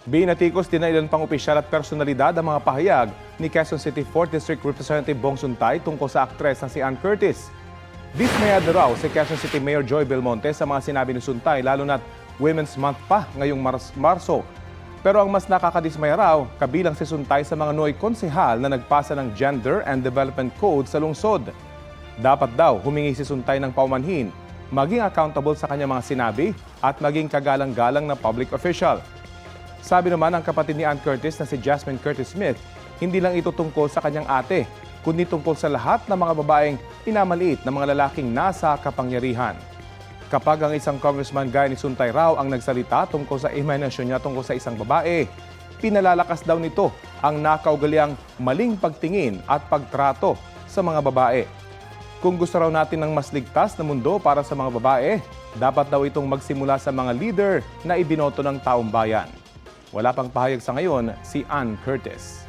Binatikos din ng ilan pang opisyal at personalidad ang mga pahayag ni Quezon City 4th District Representative Bong Suntay tungkol sa aktres na si Ann Curtis. Dismayado raw si Quezon City Mayor Joy Belmonte sa mga sinabi ni Suntay lalo na't Women's Month pa ngayong Marso. Pero ang mas nakakadismaya raw, kabilang si Suntay sa mga Noy konsehal na nagpasa ng Gender and Development Code sa lungsod. Dapat daw humingi si Suntay ng paumanhin, maging accountable sa kanyang mga sinabi at maging kagalang-galang na public official. Sabi naman ng kapatid ni Ann Curtis na si Jasmine Curtis Smith, hindi lang ito tungkol sa kanyang ate, kundi tungkol sa lahat ng mga babaeng pinamaliit ng mga lalaking nasa kapangyarihan. Kapag ang isang congressman gaya ni Suntay raw ang nagsalita tungkol sa imahinasyon niya tungkol sa isang babae, pinalalakas daw nito ang nakaugaliang maling pagtingin at pagtrato sa mga babae. Kung gusto raw natin ng mas ligtas na mundo para sa mga babae, dapat daw itong magsimula sa mga leader na ibinoto ng taong bayan. Wala pang pahayag sa ngayon si Ann Curtis.